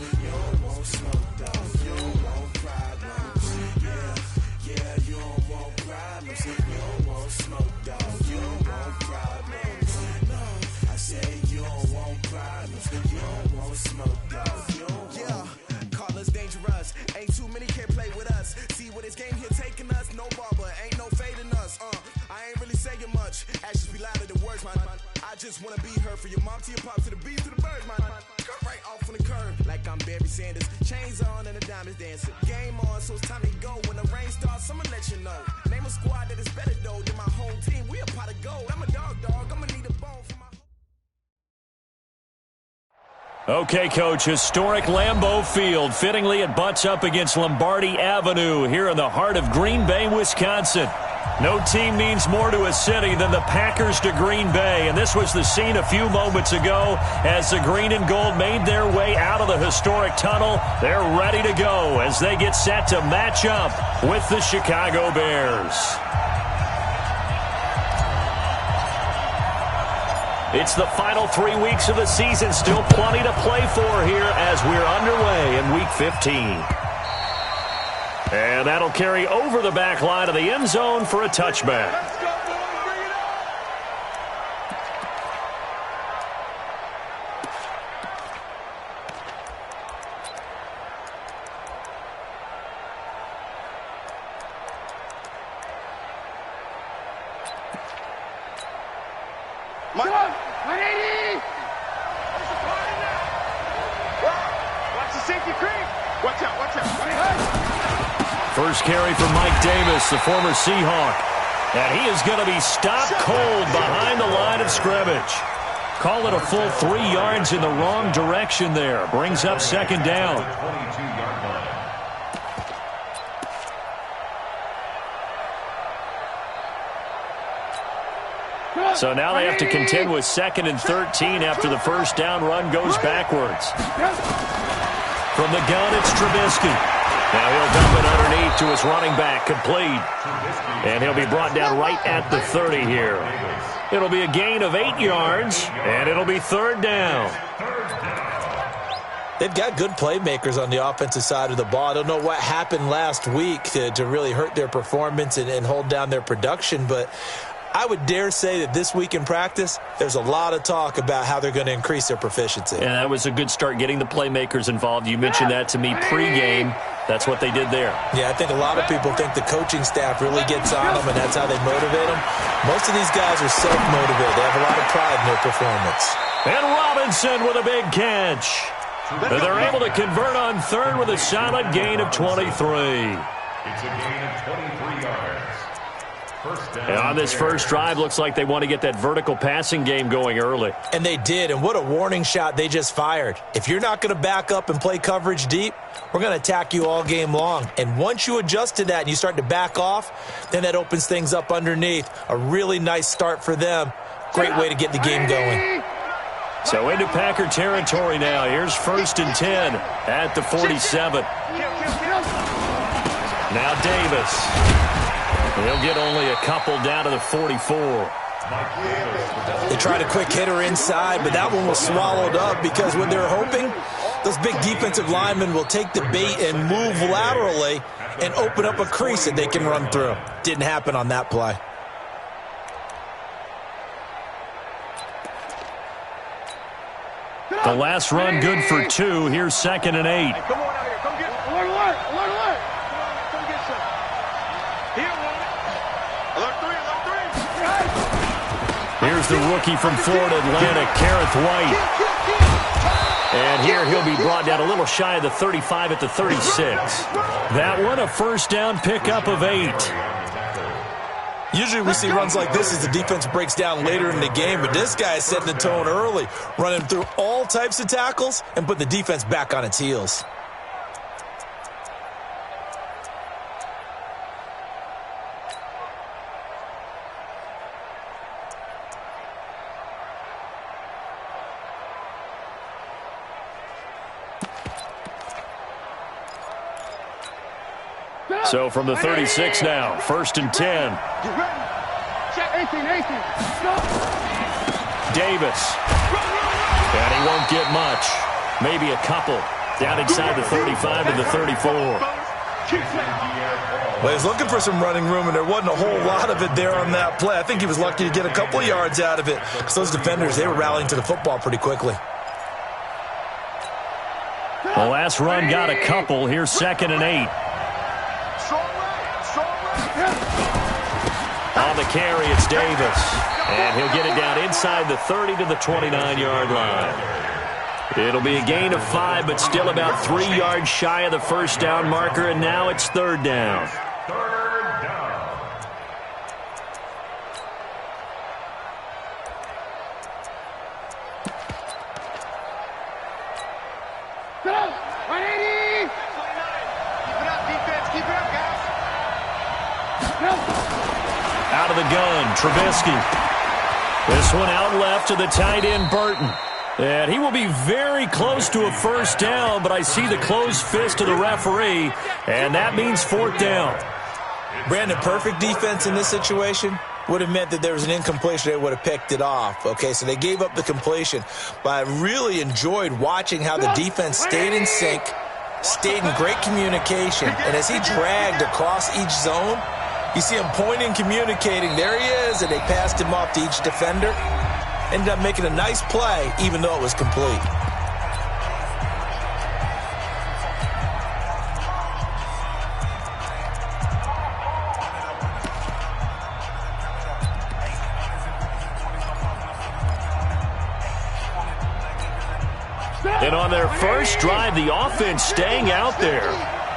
You don't want smoke, dog. You don't want problems. Yeah, you don't want problems. You don't want smoke, dog. You don't want problems. No, I say you don't want problems. You don't want smoke, dog. You don't want. Call us dangerous. Ain't too many can play with us. See what this game here taking us. No barber, ain't no fading us. I ain't really saying much. Actions be louder than words, man. I just wanna be heard. For your mom to your pop to the beat to the birds, man. Cut right off on the curb like I'm Barry Sanders. Chains on and the diamonds dancing. Game on, so it's time to go. When the rain starts, I'ma let you know. Name a squad that is better though than my home team. We a pot of gold. I'm a dog. I'ma need a bone for my. Okay, Coach, historic Lambeau Field. Fittingly, it butts up against Lombardi Avenue here in the heart of Green Bay, Wisconsin. No team means more to a city than the Packers to Green Bay, and this was the scene a few moments ago as the green and gold made their way out of the historic tunnel. They're ready to go as they get set to match up with the Chicago Bears. It's the final 3 weeks of the season. Still plenty to play for here as we're underway in Week 15. And that'll carry over the back line of the end zone for a touchback. Let's go, boys. Bring it up. Come on, 180. What's the party now? Watch the safety creep. Watch out, watch out. First carry for Mike Davis, the former Seahawk. And he is going to be stopped cold behind the line of scrimmage. Call it a full 3 yards in the wrong direction there. Brings up second down. So now they have to contend with 2nd and 13 after the first down run goes backwards. From the gun, it's Trubisky. Now he'll dump it underneath to his running back, complete. And he'll be brought down right at the 30 here. It'll be a gain of 8 yards, and it'll be third down. They've got good playmakers on the offensive side of the ball. I don't know what happened last week to really hurt their performance and hold down their production, but I would dare say that this week in practice, there's a lot of talk about how they're going to increase their proficiency. And that was a good start getting the playmakers involved. You mentioned that to me pregame. That's what they did there. Yeah, I think a lot of people think the coaching staff really gets on them, and that's how they motivate them. Most of these guys are self-motivated. They have a lot of pride in their performance. And Robinson with a big catch. And they're able to convert on third with a solid gain of 23. It's a gain of 23 yards. And on this first drive, looks like they want to get that vertical passing game going early. And they did, and what a warning shot they just fired. If you're not going to back up and play coverage deep, we're going to attack you all game long. And once you adjust to that and you start to back off, then that opens things up underneath. A really nice start for them. Great way to get the game going. So into Packer territory now. Here's 1st and 10 at the 47. Now Davis. He'll get only a couple down to the 44. They tried a quick hitter inside, but that one was swallowed up because when they're hoping, those big defensive linemen will take the bait and move laterally and open up a crease that they can run through. Didn't happen on that play. The last run good for 2. Here's 2nd and 8. Come on out here. Come get it. Alert. Come get some. Here, alert 3. Here's the rookie from Florida Atlantic, Kareth White. And here he'll be brought down a little shy of the 35 at the 36. That one a first down pickup of 8. Usually we see runs like this as the defense breaks down later in the game, but this guy is setting the tone early, running through all types of tackles and put the defense back on its heels. So from the 36 now, 1st and 10. Get ready. Check 18. Go. Davis. And he won't get much. Maybe a couple. Down inside the 35 to the 34. Well, he's looking for some running room, and there wasn't a whole lot of it there on that play. I think he was lucky to get a couple of yards out of it, because those defenders, they were rallying to the football pretty quickly. The last run got a couple. Here's 2nd and 8. On the carry, it's Davis. And he'll get it down inside the 30 to the 29-yard line. It'll be a gain of 5, but still about 3 yards shy of the first down marker, and now it's 3rd down. Out of the gun, Trubisky. This one out left to the tight end, Burton. And he will be very close to a first down, but I see the closed fist of the referee, and that means 4th down. Brandon, perfect defense in this situation would have meant that there was an incompletion. They would have picked it off. Okay, so they gave up the completion, but I really enjoyed watching how the defense stayed in sync, stayed in great communication, and as he dragged across each zone, you see him pointing, communicating. There he is, and they passed him off to each defender. Ended up making a nice play, even though it was complete. And on their first drive, the offense staying out there.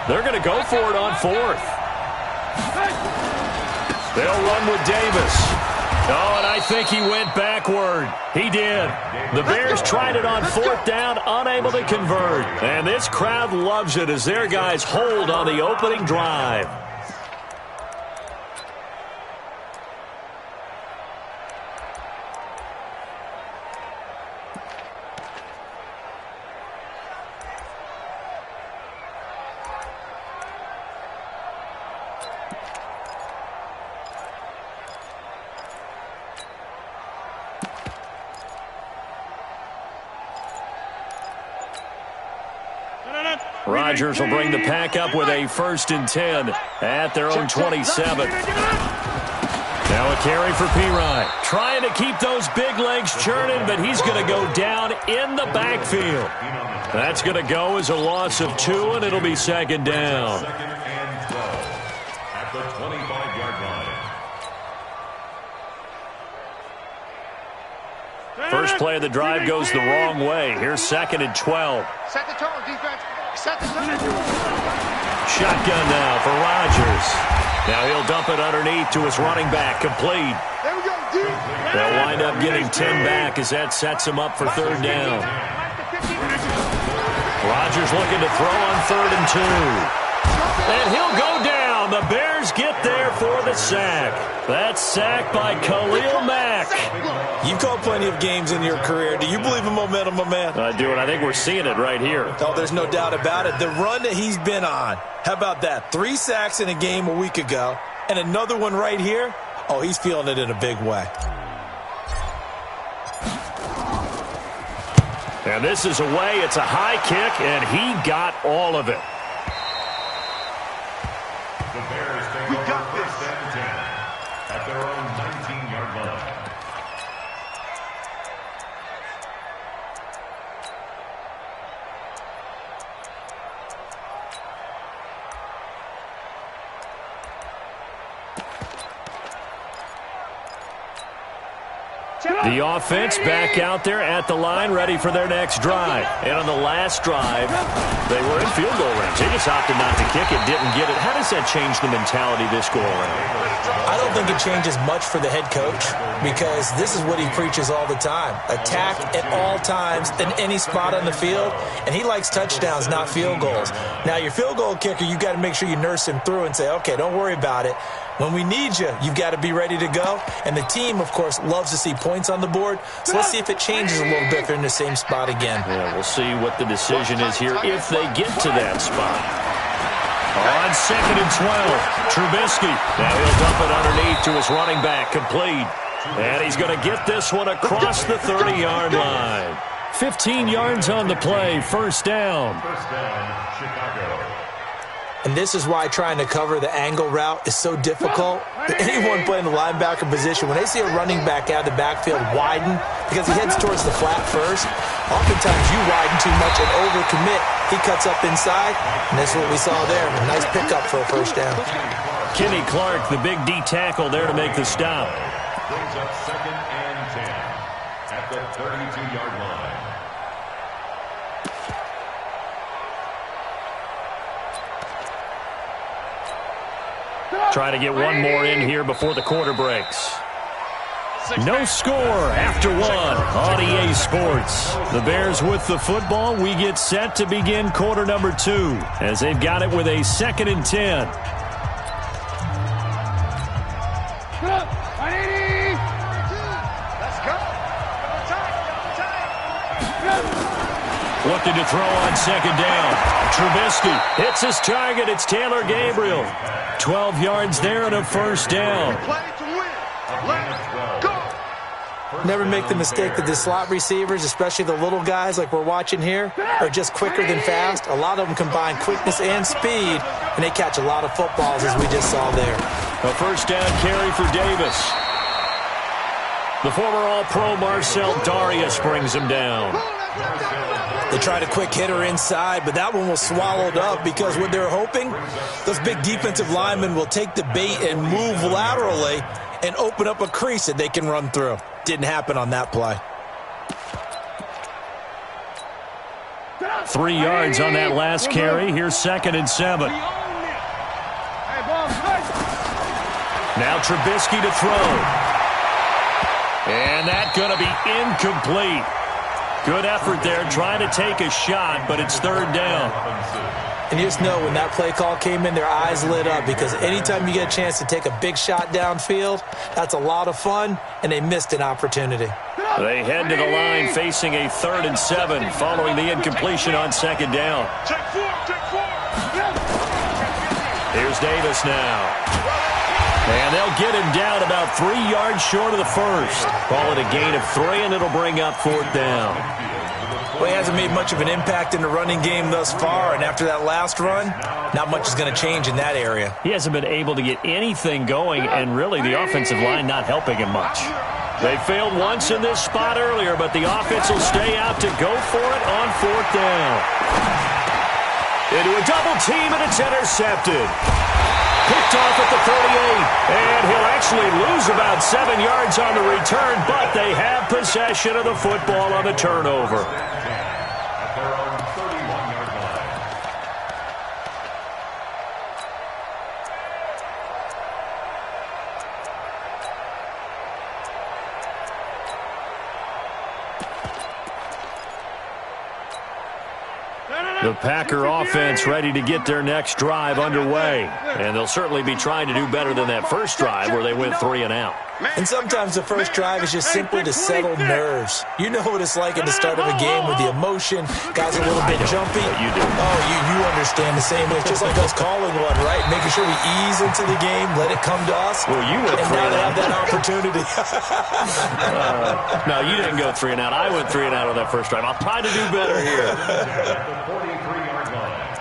They're going to go for it on 4th. They'll run with Davis. Oh, and I think he went backward. He did. The Bears tried it on 4th down, unable to convert. And this crowd loves it as their guys hold on the opening drive. Rodgers will bring the pack up with a 1st and 10 at their own 27. Now a carry for Pirine. Trying to keep those big legs churning, but he's going to go down in the backfield. That's going to go as a loss of 2, and it'll be 2nd down. Second and 12 at the 25-yard line. First play of the drive goes the wrong way. Here's 2nd and 12. Set the tone, defense. Set the tone. Shotgun now for Rodgers. Now he'll dump it underneath to his running back. Complete. There we go, dude. They'll wind up getting 10 back as that sets him up for 3rd down. Rodgers looking to throw on 3rd and 2. And he'll go down. The Bears get there for the sack. That's sacked by Khalil Mack. You've called plenty of games in your career. Do you believe in momentum, my man? I do, and I think we're seeing it right here. Oh, there's no doubt about it. The run that he's been on. How about that? 3 sacks in a game a week ago, and another one right here. Oh, he's feeling it in a big way. And this is away. It's a high kick, and he got all of it. The Bears take over 1st and 10 at their own 19-yard line. The offense back out there at the line, ready for their next drive. And on the last drive, they were in field goal range. They just opted not to kick it, didn't get it. How does that change the mentality this go around? I don't think it changes much for the head coach because this is what he preaches all the time. Attack at all times in any spot on the field, and he likes touchdowns, not field goals. Now, your field goal kicker, you've got to make sure you nurse him through and say, okay, don't worry about it. When we need you, you've got to be ready to go. And the team, of course, loves to see points on the board. So let's see if it changes a little bit if they're in the same spot again. Yeah, we'll see what the decision is here if they get to that spot. On 2nd and 12, Trubisky. Now he'll dump it underneath to his running back, complete. And he's going to get this one across the 30-yard line. 15 yards on the play, first down. First down, Chicago. And this is why trying to cover the angle route is so difficult. Anyone playing the linebacker position, when they see a running back out of the backfield widen, because he heads towards the flat first, oftentimes you widen too much and overcommit. He cuts up inside, and that's what we saw there. A nice pickup for a first down. Kenny Clark, the big D tackle there to make the stop. Brings up 2nd and 10 at the 32-yard line. Try to get one more in here before the quarter breaks. No score after one on EA Sports. The Bears with the football. We get set to begin quarter number 2 as they've got it with a 2nd and 10. Looking to throw on 2nd down. Trubisky hits his target. It's Taylor Gabriel. 12 yards there and a first down. Never make the mistake that the slot receivers, especially the little guys like we're watching here, are just quicker than fast. A lot of them combine quickness and speed, and they catch a lot of footballs, as we just saw there. A first down carry for Davis. The former All-Pro Marcel Darius brings him down. They tried a quick hitter inside, but that one was swallowed up because what they're hoping, those big defensive linemen will take the bait and move laterally and open up a crease that they can run through. Didn't happen on that play. 3 yards on that last carry. Here's 2nd and 7. Now Trubisky to throw. And that's going to be incomplete. Good effort there, trying to take a shot, but it's 3rd down. And you just know when that play call came in, their eyes lit up because anytime you get a chance to take a big shot downfield, that's a lot of fun, and they missed an opportunity. They head to the line facing a 3rd and 7 following the incompletion on 2nd down. Here's Davis now. And they'll get him down about 3 yards short of the first. Call it a gain of 3, and it'll bring up 4th down. Well, he hasn't made much of an impact in the running game thus far, and after that last run, not much is going to change in that area. He hasn't been able to get anything going, and really the offensive line not helping him much. They failed once in this spot earlier, but the offense will stay out to go for it on 4th down. Into a double team, and it's intercepted. Picked off at the 38, and he'll actually lose about 7 yards on the return, but they have possession of the football on the turnover. At their own 31-yard line. The Packer offense ready to get their next drive underway. And they'll certainly be trying to do better than that first drive where they went 3 and out. And sometimes the first drive is just simply to settle nerves. You know what it's like at the start of a game with the emotion. Guys are a little bit jumpy. You do. Oh, you understand the same way. It's just like us calling one, right? Making sure we ease into the game, let it come to us. Well, you went and 3 now and they out. have that opportunity. No, you didn't go 3 and out. I went 3 and out on that first drive. I'll try to do better here. At the 43-yard line.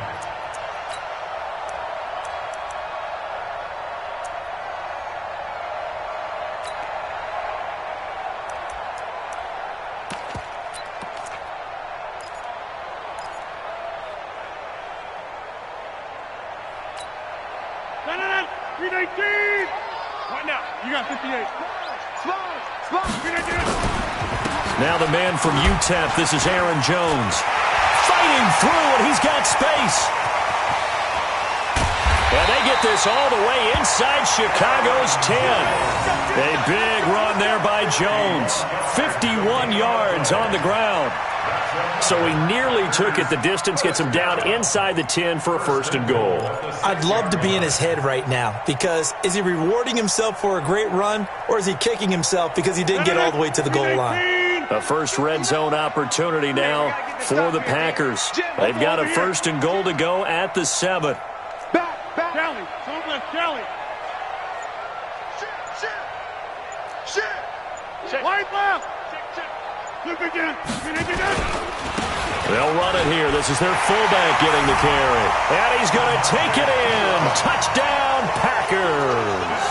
Now the man from UTEP, this is Aaron Jones. Fighting through, and he's got space. And they get this all the way inside Chicago's 10. A big run there by Jones. 51 yards on the ground. So he nearly took it the distance, gets him down inside the 10 for a 1st and goal. I'd love to be in his head right now because is he rewarding himself for a great run or is he kicking himself because he didn't get all the way to the goal line? A first red zone opportunity now for the Packers. They've got a 1st and goal to go at the 7. Back. Kelly. Don't let Kelly. Shit. Wide left. They'll run it here. This is their fullback getting the carry. And he's going to take it in. Touchdown, Packers.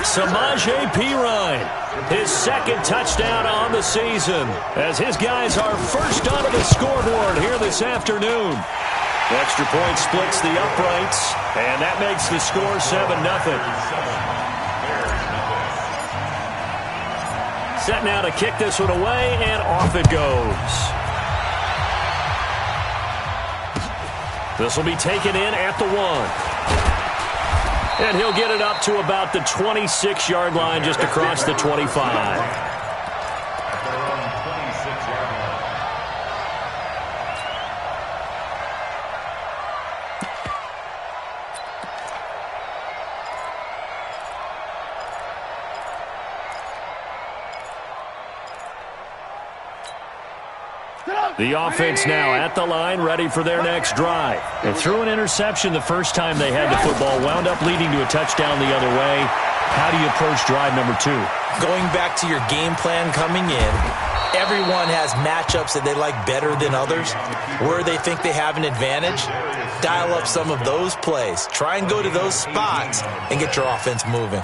Samaje Perine, his second touchdown on the season, as his guys are first onto the scoreboard here this afternoon. Extra point splits the uprights, and that makes the score 7-0. Set now to kick this one away, and off it goes. This will be taken in at the 1. And he'll get it up to about the 26-yard line, just across the 25. The offense now at the line, ready for their next drive. They threw an interception the first time they had the football, wound up leading to a touchdown the other way. How do you approach drive number 2? Going back to your game plan coming in, everyone has matchups that they like better than others. Where they think they have an advantage, dial up some of those plays. Try and go to those spots and get your offense moving.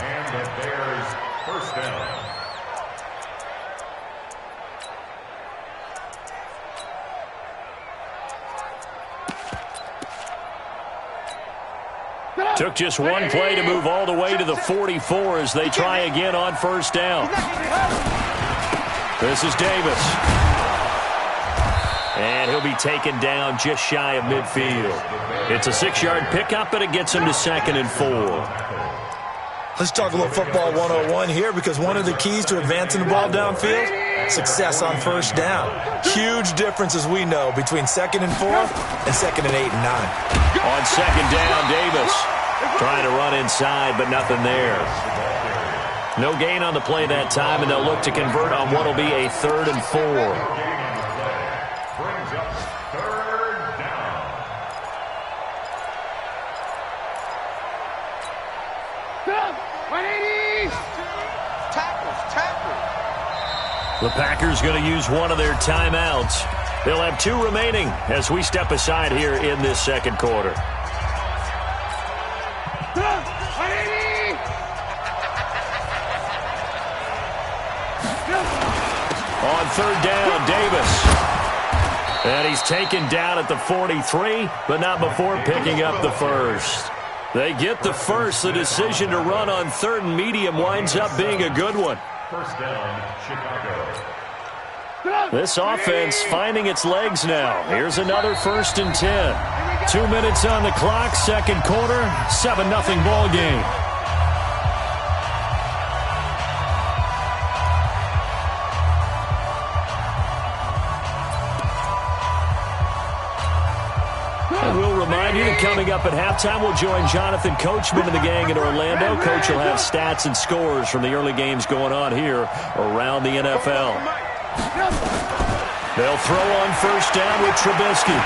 Took just one play to move all the way to the 44 as they try again on first down. This is Davis. And he'll be taken down just shy of midfield. It's a 6-yard pickup, and it gets him to 2nd and 4. Let's talk a little football 101 here, because one of the keys to advancing the ball downfield, success on first down. Huge difference, as we know, between 2nd and 4 and 2nd and 8 and 9. On 2nd down, Davis trying to run inside, but nothing there. No gain on the play that time, and they'll look to convert on what will be a 3rd and 4. Brings up 3rd down. The Packers going to use one of their timeouts. They'll have 2 remaining as we step aside here in this second quarter. On 3rd down, Davis. And he's taken down at the 43, but not before picking up the first. They get the first. The decision to run on 3rd and medium winds up being a good one. First down, Chicago. This offense finding its legs now. Here's another 1st and 10. 2 minutes on the clock, second quarter, 7-0 ball game. And we'll remind you that coming up at halftime, we'll join Jonathan Coachman and the gang in Orlando. Coach will have stats and scores from the early games going on here around the NFL. They'll throw on first down with Trubisky.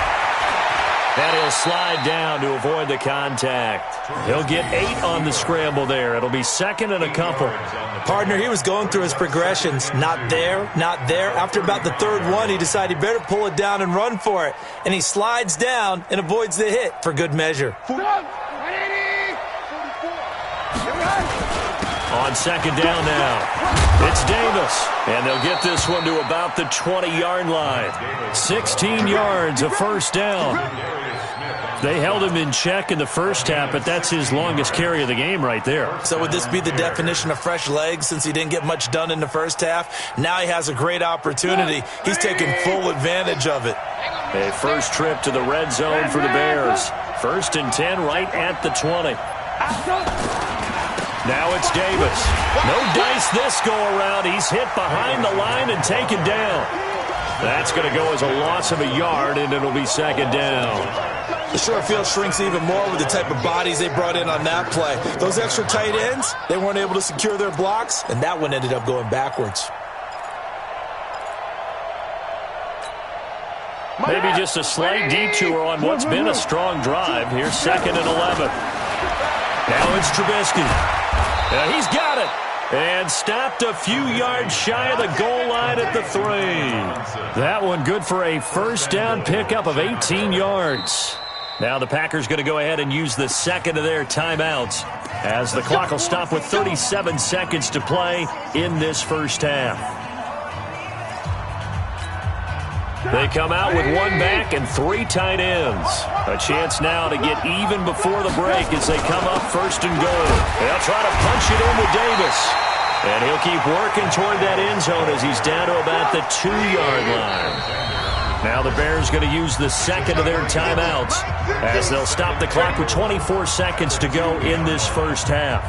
And he'll slide down to avoid the contact. He'll get 8 on the scramble there. It'll be 2nd and a couple. Partner, he was going through his progressions. Not there, not there. After about the 3rd one, he decided he better pull it down and run for it. And he slides down and avoids the hit for good measure. On 2nd down now, it's Davis. And they'll get this one to about the 20-yard line. 16 yards, a first down. They held him in check in the first half, but that's his longest carry of the game right there. So would this be the definition of fresh legs since he didn't get much done in the first half? Now he has a great opportunity. He's taking full advantage of it. A first trip to the red zone for the Bears. 1st and 10 right at the 20. Now it's Davis. No dice this go-around. He's hit behind the line and taken down. That's going to go as a loss of a yard, and it'll be 2nd down. The short field shrinks even more with the type of bodies they brought in on that play. Those extra tight ends, they weren't able to secure their blocks, and that one ended up going backwards. Maybe just a slight detour on what's been a strong drive. Here's 2nd and 11. Now it's Trubisky. He's got it. And stopped a few yards shy of the goal line at the 3. That one good for a first down pickup of 18 yards. Now the Packers going to go ahead and use the second of their timeouts as the clock will stop with 37 seconds to play in this first half. They come out with one back and 3 tight ends. A chance now to get even before the break as they come up first and goal. They'll try to punch it in with Davis. And he'll keep working toward that end zone as he's down to about the 2-yard line. Now the Bears going to use the second of their timeouts as they'll stop the clock with 24 seconds to go in this first half.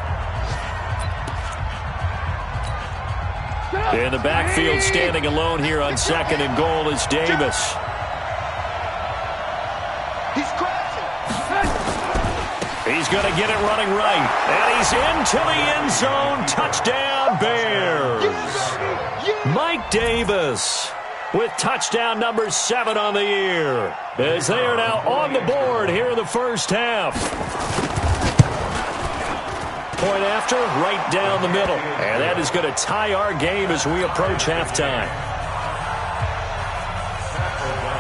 In the backfield, standing alone here on second and goal is Davis. He's going to get it running right. And he's into the end zone. Touchdown, Bears. Mike Davis with touchdown number 7 on the year, as they are now on the board here in the first half. Point after, right down the middle. And that is going to tie our game as we approach halftime.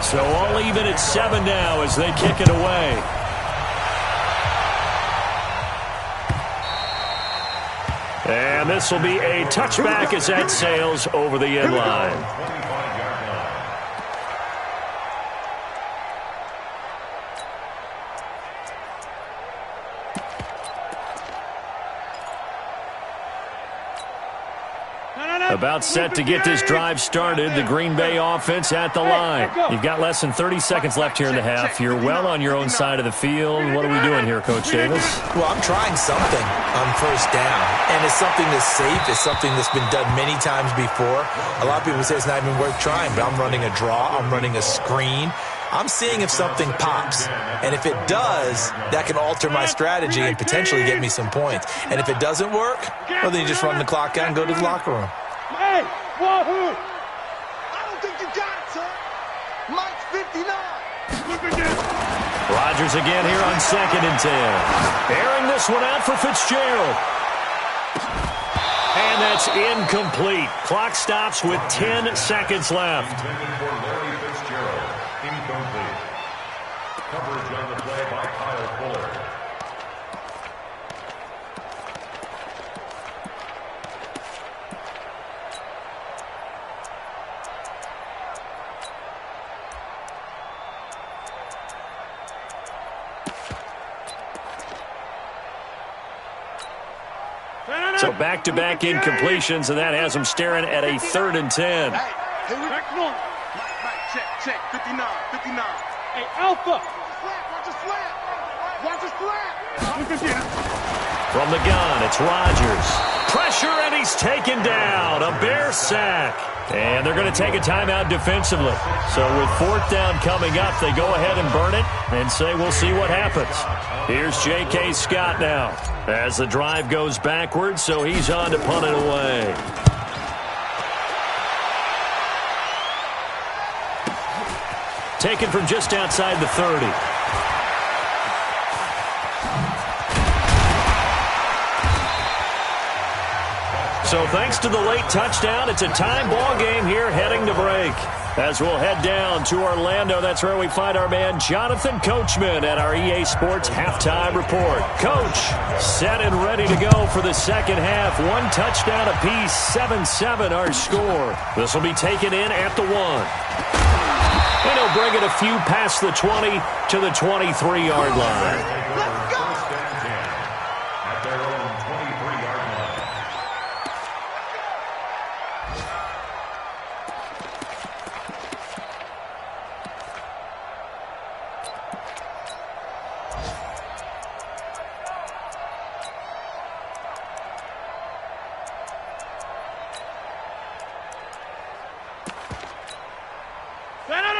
So all even at 7 now as they kick it away. And this will be a touchback as that sails over the end line. About set to get this drive started. The Green Bay offense at the line. You've got less than 30 seconds left here in the half. You're well on your own side of the field. What are we doing here, Coach Davis? Well, I'm trying something on first down. And it's something that's safe. It's something that's been done many times before. A lot of people say it's not even worth trying, but I'm running a draw. I'm running a screen. I'm seeing if something pops. And if it does, that can alter my strategy and potentially get me some points. And if it doesn't work, well, then you just run the clock out and go to the locker room. Hey, wahoo! I don't think you got it, son. Mike's 59. Look at this. Rodgers again here on 2nd and 10. Airing this one out for Fitzgerald. And that's incomplete. Clock stops with 10 seconds left. Intended for Larry Fitzgerald. Incomplete. Coverage on the play by Kyle Fuller. So back-to-back incompletions, and that has them staring at a 3rd and 10. Hey, Mike, check, 59, 59. Hey, Alpha. Watch the slap. Watch the slap. From the gun, it's Rodgers. Pressure, and he's taken down. A Bear sack. And they're going to take a timeout defensively. So with 4th down coming up, they go ahead and burn it and say we'll see what happens. Here's J.K. Scott now as the drive goes backwards, so he's on to punt it away. Taken from just outside the 30. So thanks to the late touchdown, it's a time ball game here heading to break. As we'll head down to Orlando, that's where we find our man Jonathan Coachman at our EA Sports Halftime Report. Coach, set and ready to go for the second half. 1 touchdown apiece, 7-7 our score. This will be taken in at the 1. And he'll bring it a few past the 20 to the 23-yard line.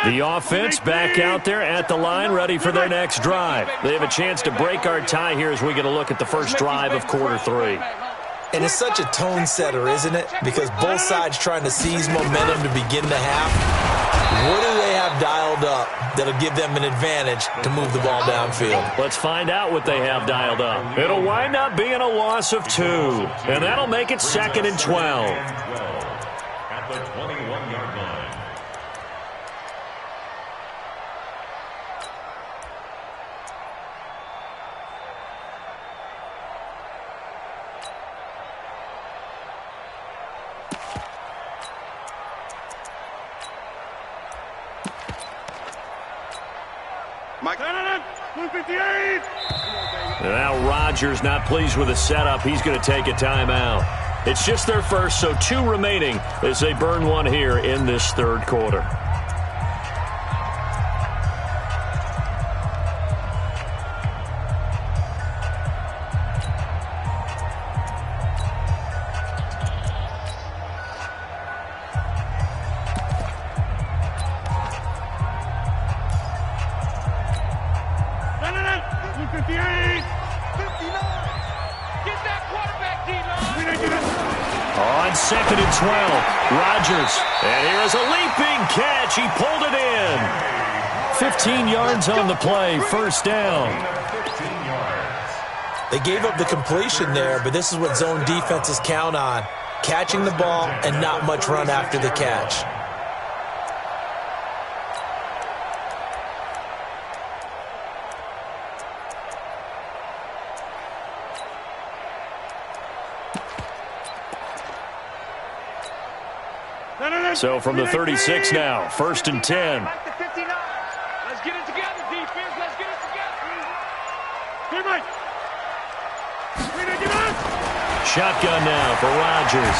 The offense back out there at the line, ready for their next drive. They have a chance to break our tie here as we get a look at the first drive of quarter 3. And it's such a tone setter, isn't it? Because both sides trying to seize momentum to begin the half. What do they have dialed up that'll give them an advantage to move the ball downfield? Let's find out what they have dialed up. It'll wind up being a loss of 2, and that'll make it 2nd and 12. At the 21-yard line. Now Rodgers not pleased with the setup. He's going to take a timeout. It's just their first, so 2 remaining as they burn one here in this third quarter. On 2nd and 12, Rodgers. And here is a leaping catch. He pulled it in. 15 yards on the play, first down. They gave up the completion there, but this is what zone defenses count on. Catching the ball and not much run after the catch. So from the 36 now, 1st and 10. Let's get it together, defense. Let's get it together. Shotgun now for Rodgers.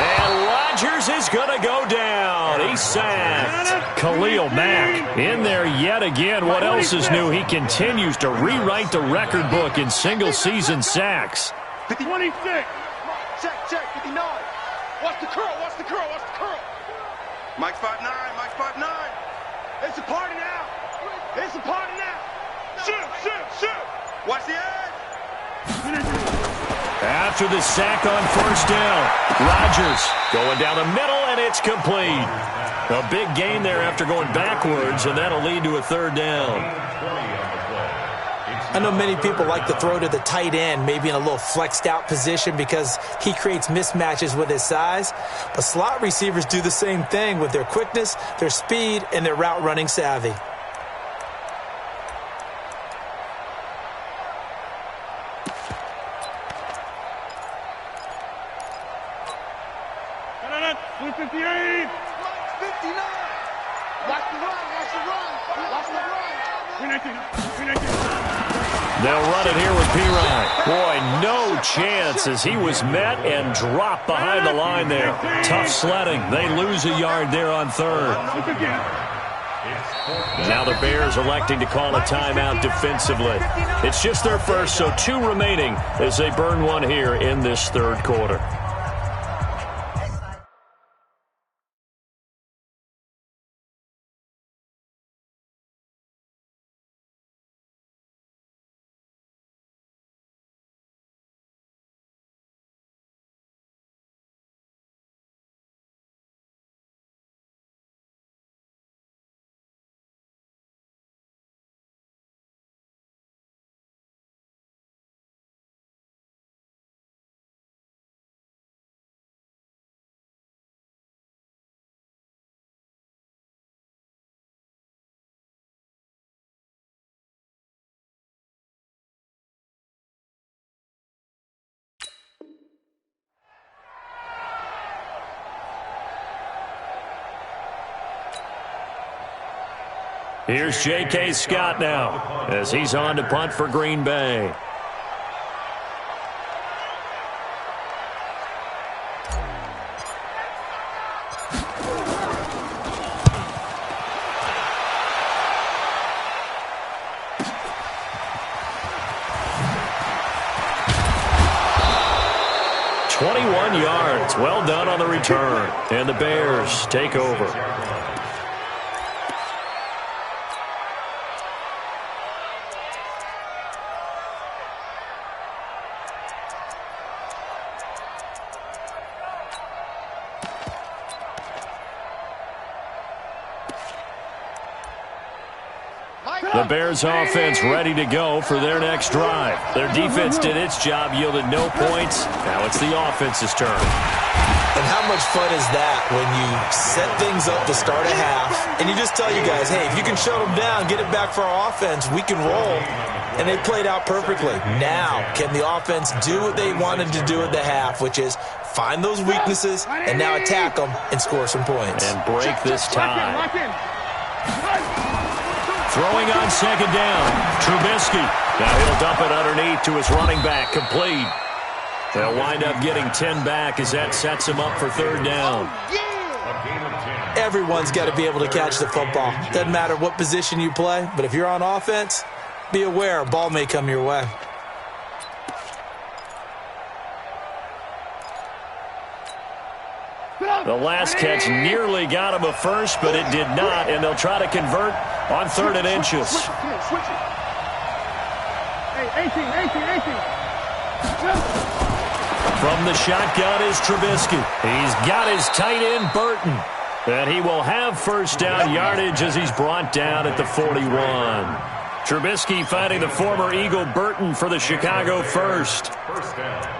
And Rodgers is going to go down. He's sacked. Khalil Mack in there yet again. What else is new? He continues to rewrite the record book in single-season sacks. 26. Check, 59. Watch the curl. Mike's 5'9", Mike's 5'9". It's a party now. Shoot. Watch the edge. After the sack on first down, Rodgers going down the middle, and it's complete. A big gain there after going backwards, and that'll lead to a 3rd down. I know many people like to throw to the tight end, maybe in a little flexed out position because he creates mismatches with his size. But slot receivers do the same thing with their quickness, their speed, and their route running savvy. They'll run it here with Pirine. Boy, no chance as he was met and dropped behind the line there. Tough sledding. They lose a yard there on 3rd. Now the Bears electing to call a timeout defensively. It's just their first, so 2 remaining as they burn one here in this 3rd quarter. Here's J.K. Scott now as he's on to punt for Green Bay. Yards. Well done on the return. And the Bears take over. The Bears offense ready to go for their next drive. Their defense did its job, yielded no points. Now it's the offense's turn. And how much fun is that when you set things up to start a half and you just tell you guys, hey, if you can shut them down, get it back for our offense, we can roll. And they played out perfectly. Now, can the offense do what they wanted to do at the half, which is find those weaknesses and now attack them and score some points. And break this tie. Throwing on second down, Trubisky. Now he'll dump it underneath to his running back, complete. They'll wind up getting 10 back as that sets him up for third down. Everyone's got to be able to catch the football. Doesn't matter what position you play, but if you're on offense, be aware a ball may come your way. The last catch nearly got him a first, but it did not, and they'll try to convert on 3rd and inches. From the shotgun is Trubisky. He's got his tight end, Burton. And he will have first down yardage as he's brought down at the 41. Trubisky finding the former Eagle Burton for the Chicago first. First down.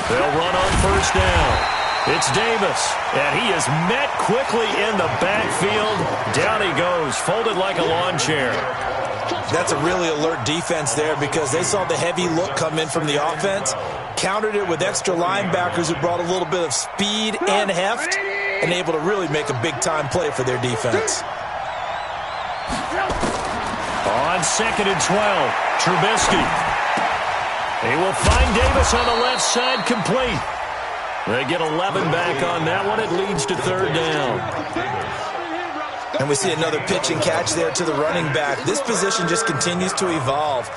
They'll run on first down. It's Davis, and he is met quickly in the backfield. Down he goes, folded like a lawn chair. That's a really alert defense there because they saw the heavy look come in from the offense, countered it with extra linebackers who brought a little bit of speed and heft, and able to really make a big-time play for their defense. On 2nd and 12, Trubisky. He will find Davis on the left side, complete. They get 11 back on that one. It leads to 3rd down. And we see another pitch and catch there to the running back. This position just continues to evolve.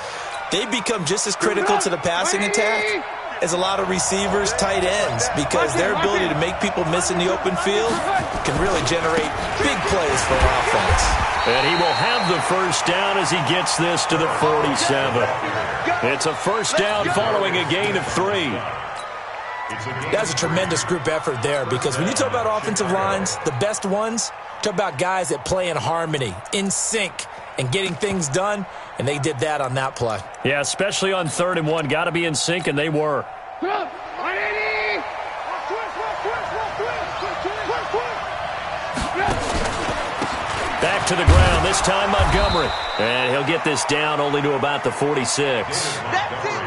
They become just as critical to the passing attack as a lot of receivers, tight ends, because their ability to make people miss in the open field can really generate big plays for an offense. And he will have the first down as he gets this to the 47. It's a first down following a gain of 3. That's a tremendous group effort there because when you talk about offensive lines, the best ones, talk about guys that play in harmony, in sync, and getting things done, and they did that on that play. Yeah, especially on 3rd and 1. Got to be in sync, and they were. Back to the ground, this time Montgomery. And he'll get this down only to about the 46.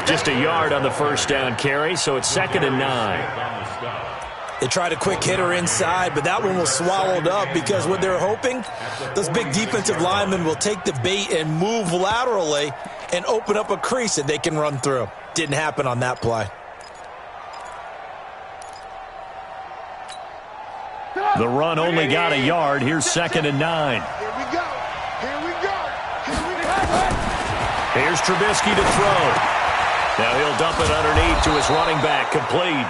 Just a yard on the first down carry, so it's 2nd and 9. They tried a quick hitter inside, but that one was swallowed up because what they're hoping, those big defensive linemen will take the bait and move laterally and open up a crease that they can run through. Didn't happen on that play. The run only got a yard. Here's 2nd and 9. Here we go. Here we go. Here we go. Here's Trubisky to throw. Now he'll dump it underneath to his running back, complete.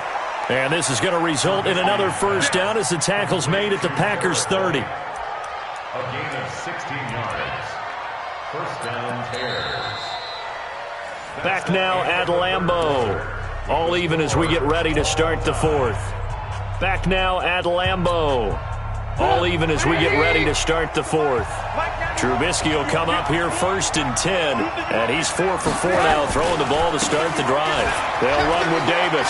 And this is going to result in another first down as the tackle's made at the Packers' 30. A gain of 16 yards. First down, Bears. Back now at Lambeau. All even as we get ready to start the 4th. Back now at Lambeau. All even as we get ready to start the 4th. Trubisky will come up here 1st and 10. And he's 4 for 4 now, throwing the ball to start the drive. They'll run with Davis.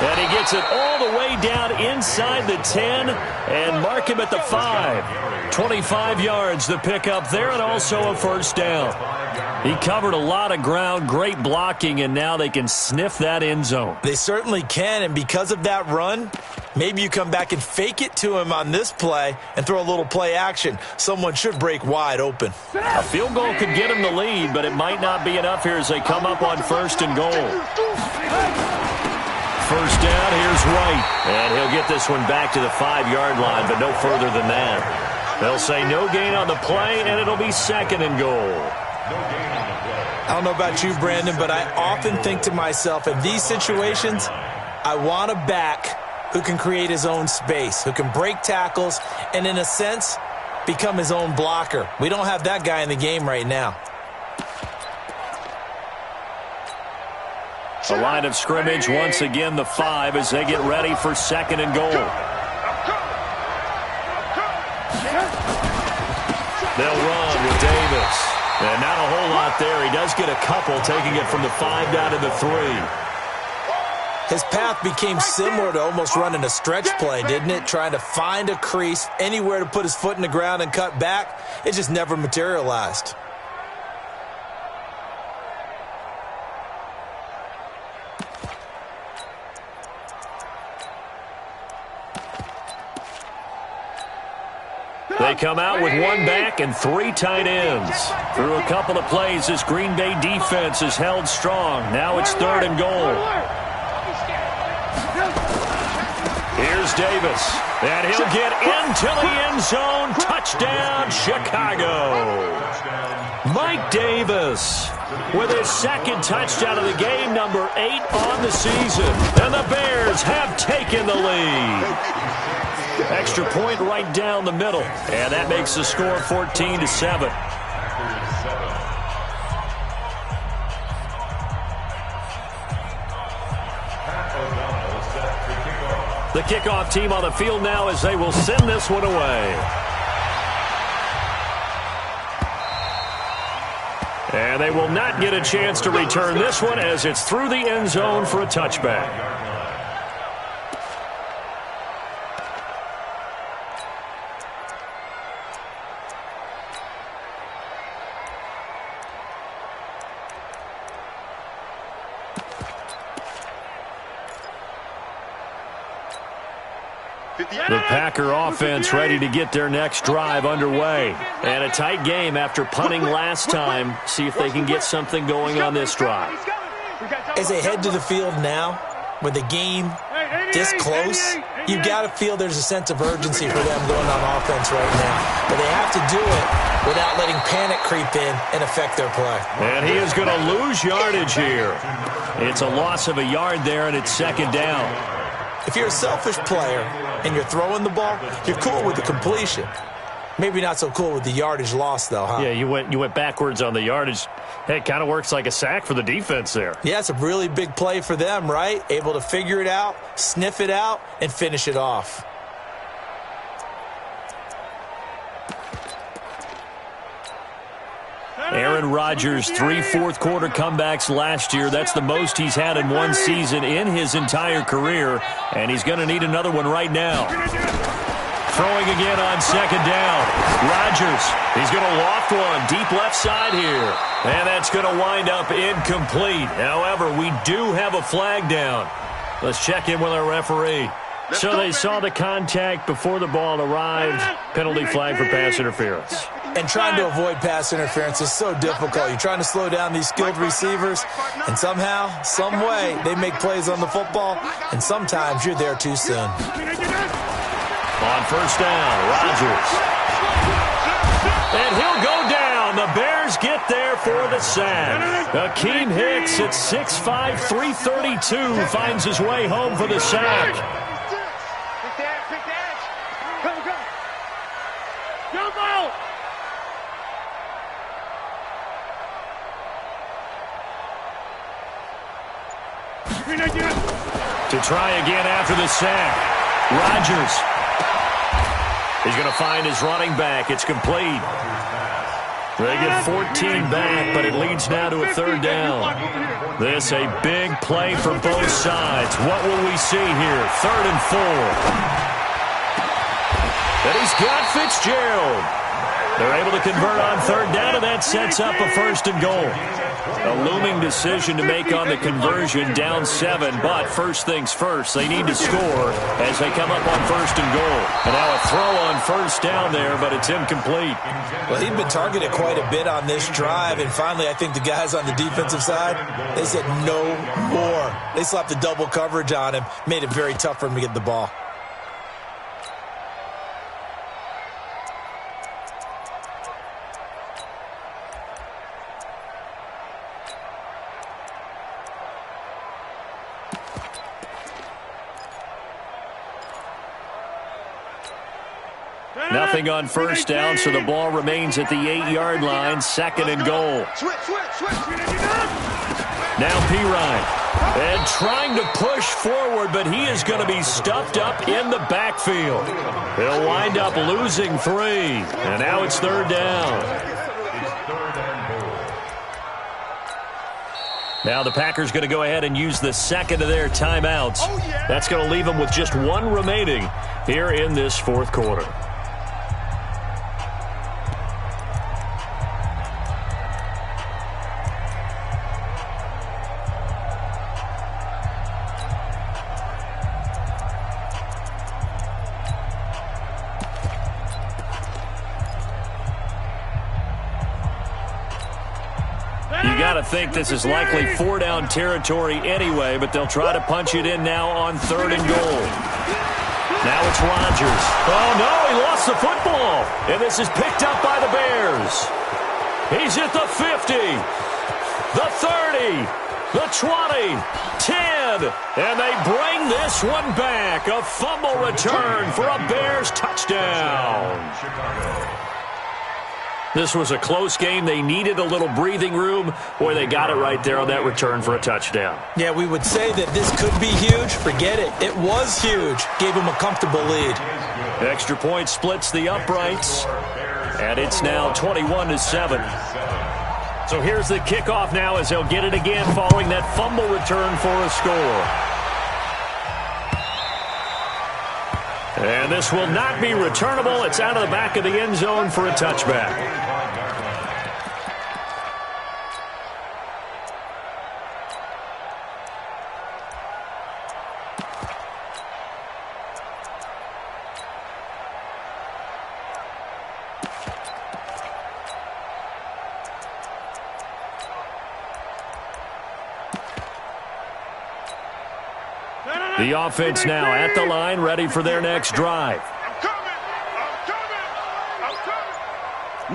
And he gets it all the way down inside the 10 and mark him at the 5. 25 yards the pickup there and also a first down. He covered a lot of ground, great blocking, and now they can sniff that end zone. They certainly can, and because of that run, maybe you come back and fake it to him on this play and throw a little play action. Someone should break wide open. A field goal could get him the lead, but it might not be enough here as they come up on 1st and goal. first down. Here's White. And he'll get this one back to the 5-yard line, but no further than that. They'll say no gain on the play, and it'll be 2nd and goal. I don't know about you, Brandon, but I often think to myself, in these situations, I want a back who can create his own space, who can break tackles, and in a sense, become his own blocker. We don't have that guy in the game right now. A line of scrimmage, once again, the 5 as they get ready for 2nd and goal. They'll run with Davis. And not a whole lot there. He does get a couple, taking it from the 5 down to the 3. His path became similar to almost running a stretch play, didn't it? Trying to find a crease, anywhere to put his foot in the ground and cut back. It just never materialized. They come out with 1 back and 3 tight ends. Through a couple of plays, this Green Bay defense is held strong. Now it's 3rd and goal. Here's Davis. And he'll get into the end zone. Touchdown, Chicago. Mike Davis with his 2nd touchdown of the game, number 8 on the season. And the Bears have taken the lead. Extra point right down the middle. And that makes the score 14-7. The kickoff team on the field now as they will send this one away. And they will not get a chance to return this one as it's through the end zone for a touchback. The Packer offense ready to get their next drive underway. And a tight game after punting last time. See if they can get something going on this drive. As they head to the field now, with the game this close, you've got to feel there's a sense of urgency for them going on offense right now. But they have to do it without letting panic creep in and affect their play. And he is going to lose yardage here. It's a loss of a yard there, and it's 2nd down. If you're a selfish player and you're throwing the ball, you're cool with the completion. Maybe not so cool with the yardage loss, though, huh? Yeah, you went backwards on the yardage. Hey, it kind of works like a sack for the defense there. Yeah, it's a really big play for them, right? Able to figure it out, sniff it out, and finish it off. Aaron Rodgers, 3 fourth-quarter comebacks last year. That's the most he's had in one season in his entire career, and he's going to need another one right now. Throwing again on 2nd down. Rodgers, he's going to loft one deep left side here, and that's going to wind up incomplete. However, we do have a flag down. Let's check in with our referee. So they saw the contact before the ball arrived. Penalty flag for pass interference. And trying to avoid pass interference is so difficult. You're trying to slow down these skilled receivers, and somehow, some way, they make plays on the football, and sometimes you're there too soon. On 1st down, Rodgers. And he'll go down. The Bears get there for the sack. Akeem Hicks at 6'5", 332 finds his way home for the sack. To try again after the sack. Rodgers. He's going to find his running back. It's complete. They get 14 back, but it leads now to a 3rd down. This a big play for both sides. What will we see here? 3rd and 4. And he's got Fitzgerald. They're able to convert on third down, and that sets up a 1st and goal. A looming decision to make on the conversion, down 7, but first things first, they need to score as they come up on 1st and goal. And now a throw on 1st down there, but it's incomplete. Well, he'd been targeted quite a bit on this drive, and finally I think the guys on the defensive side, they said no more. They slapped the double coverage on him, made it very tough for him to get the ball. Nothing on 1st down, so the ball remains at the 8-yard line, 2nd and goal. Now Pirine, and trying to push forward, but he is going to be stuffed up in the backfield. He'll wind up losing 3, and now it's 3rd down. Now the Packers going to go ahead and use the 2nd of their timeouts. That's going to leave them with just 1 remaining here in this 4th quarter. You got to think this is likely 4-down territory anyway, but they'll try to punch it in now on 3rd and goal. Now it's Rodgers. Oh, no, he lost the football. And this is picked up by the Bears. He's at the 50, the 30, the 20, 10, and they bring this one back. A fumble return for a Bears touchdown. This was a close game. They needed a little breathing room, or they got it right there on that return for a touchdown. Yeah, we would say that this could be huge. Forget it. It was huge. Gave him a comfortable lead. Extra point splits the uprights, and it's now 21-7. So here's the kickoff now as they'll get it again following that fumble return for a score. And this will not be returnable. It's out of the back of the end zone for a touchback. The offense now at the line, ready for their next drive. I'm coming!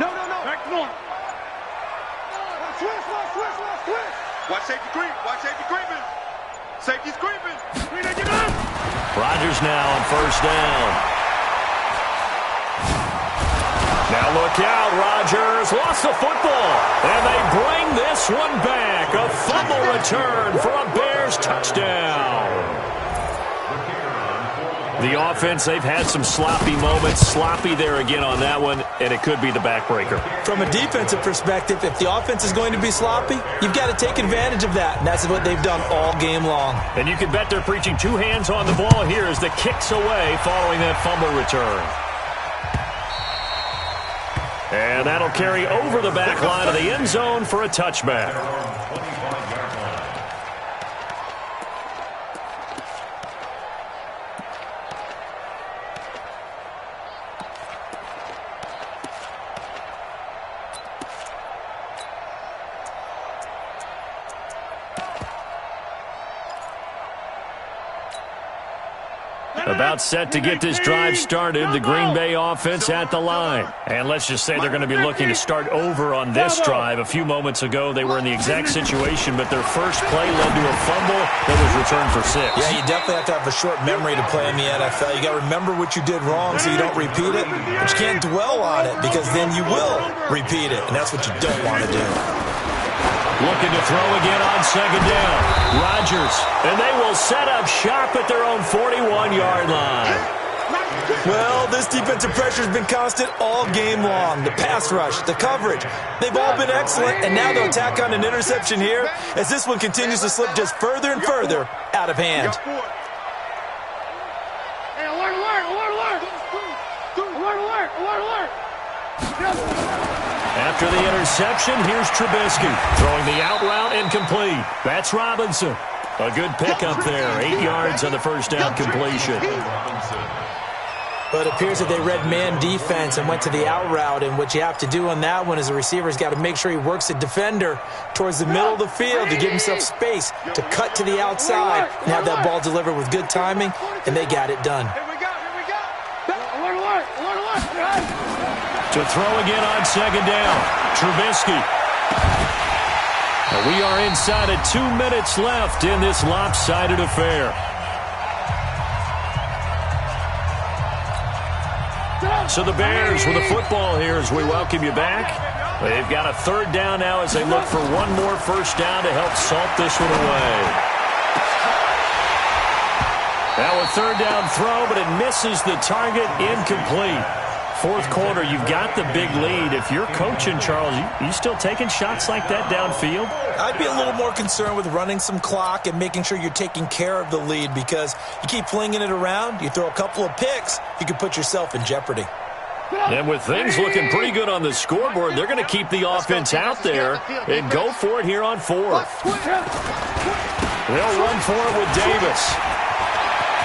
No. Back to normal. Switch. Watch safety creeping. Safety's creeping. Rodgers now on 1st down. Now look out, Rodgers lost the football, and they bring this one back. A fumble return for a Bears touchdown. The offense, they've had some sloppy moments. Sloppy there again on that one, and it could be the backbreaker. From a defensive perspective, if the offense is going to be sloppy, you've got to take advantage of that, and that's what they've done all game long. And you can bet they're preaching 2 hands on the ball here as the kick's away following that fumble return. And that'll carry over the back line of the end zone for a touchback. About set to get this drive started, the Green Bay offense at the line. And let's just say they're going to be looking to start over on this drive. A few moments ago, they were in the exact situation, but their first play led to a fumble that was returned for 6. Yeah, you definitely have to have a short memory to play in the NFL. You got to remember what you did wrong so you don't repeat it, but you can't dwell on it because then you will repeat it, and that's what you don't want to do. Looking to throw again on 2nd down. Rodgers, and they will set up shop at their own 41-yard line. Well, this defensive pressure has been constant all game long. The pass rush, the coverage, they've all been excellent, and now they'll tack on an interception here as this one continues to slip just further and further out of hand. Hey, alert! After the interception, here's Trubisky. Throwing the out route incomplete. That's Robinson. A good pickup there. 8 yards on the first down completion. But it appears that they read man defense and went to the out route, and what you have to do on that one is the receiver's got to make sure he works the defender towards the middle of the field to give himself space to cut to the outside and have that ball delivered with good timing, and they got it done. To throw again on second down, Trubisky. And we are inside of 2 minutes left in this lopsided affair. So the Bears with the football here as we welcome you back. They've got a third down now as they look for one more first down to help salt this one away. Now a third down throw, but it misses the target, incomplete. Fourth quarter, you've got the big lead. If you're coaching, Charles, you still taking shots like that downfield? I'd be a little more concerned with running some clock and making sure you're taking care of the lead, because you keep flinging it around, you throw a couple of picks, you can put yourself in jeopardy. And with things looking pretty good on the scoreboard, they're going to keep the offense out there and go for it here on fourth. They'll run for it with Davis.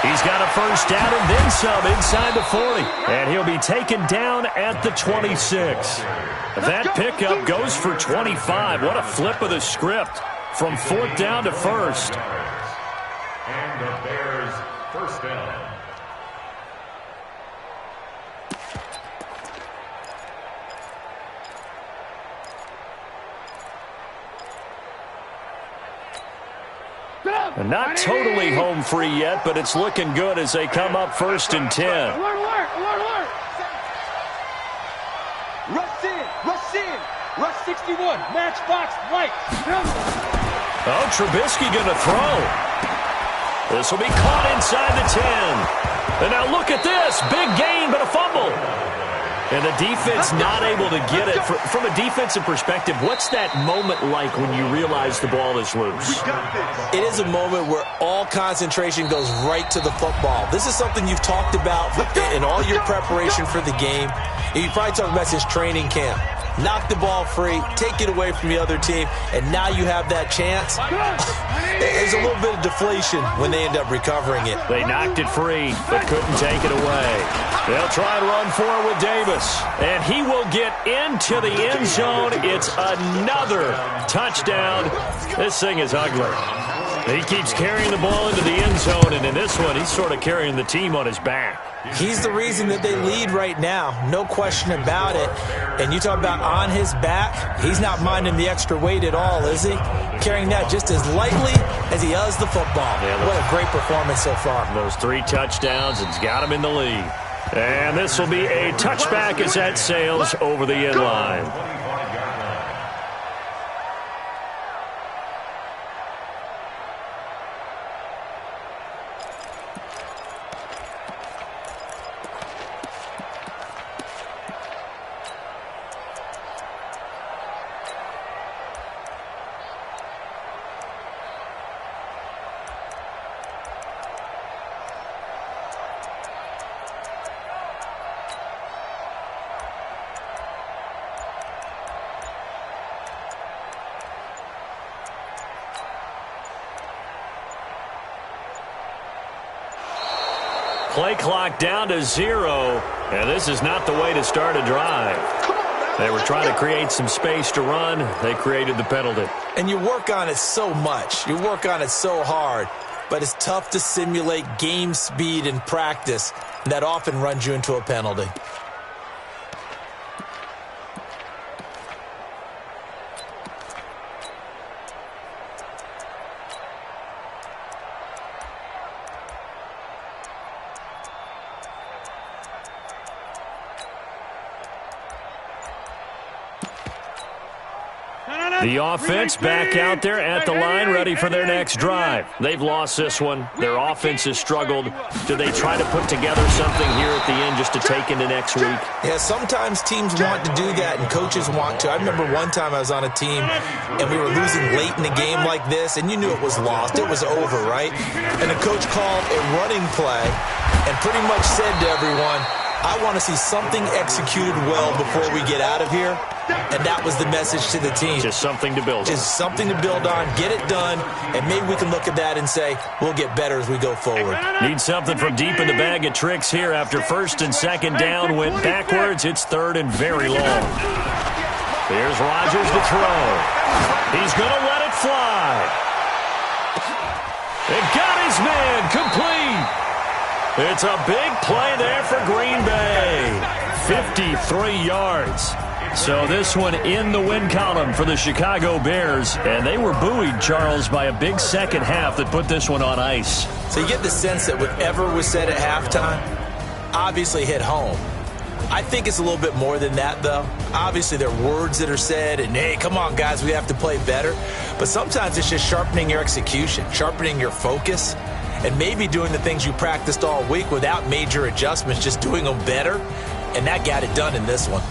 He's got a first down and then some inside the 40. And he'll be taken down at the 26. That pickup goes for 25. What a flip of the script from fourth down to first. And the Bears first down. And not totally home free yet, but it's looking good as they come up first and 10. Rush in, rush 61, matchbox light. Oh, Trubisky going to throw. This will be caught inside the 10. And now look at this, big gain, but a fumble. And the defense not able to get it. From a defensive perspective, what's that moment like when you realize the ball is loose? It is a moment where all concentration goes right to the football. This is something you've talked about in all your preparation for the game. You probably talked about since training camp. Knock the ball free, take it away from the other team, and now you have that chance. There's a little bit of deflation when they end up recovering it. They knocked it free, but couldn't take it away. They'll try and run for it with Davis, and he will get into the end zone. It's another touchdown. This thing is ugly. He keeps carrying the ball into the end zone, and in this one, he's sort of carrying the team on his back. He's the reason that they lead right now, no question about it. And you talk about on his back, he's not minding the extra weight at all, is he? Carrying that just as lightly as he does the football. Yeah, what a great performance so far. Those 3 touchdowns, it's got him in the lead. And this will be a touchback as that sails over the end line. Play clock down to 0, and this is not the way to start a drive. They were trying to create some space to run. They created the penalty. And you work on it so much. You work on it so hard. But it's tough to simulate game speed in practice. That often runs you into a penalty. The offense back out there at the line, ready for their next drive. They've lost this one. Their offense has struggled. Do they try to put together something here at the end just to take into next week? Yeah, sometimes teams want to do that and coaches want to. I remember one time I was on a team and we were losing late in the game like this, and you knew it was lost. It was over, right? And the coach called a running play and pretty much said to everyone, I want to see something executed well before we get out of here, and that was the message to the team. Just something to build on. Just something to build on, get it done, and maybe we can look at that and say, we'll get better as we go forward. Need something from deep in the bag of tricks here after first and second down went backwards. It's third and very long. Here's Rodgers to throw. He's going to let it fly. It got his man complete. It's a big play there for Green Bay. 53 yards. So this one in the win column for the Chicago Bears. And they were buoyed, Charles, by a big second half that put this one on ice. So you get the sense that whatever was said at halftime obviously hit home. I think it's a little bit more than that, though. Obviously, there are words that are said, and, hey, come on, guys, we have to play better. But sometimes it's just sharpening your execution, sharpening your focus, and maybe doing the things you practiced all week without major adjustments, just doing them better. And that got it done in this one.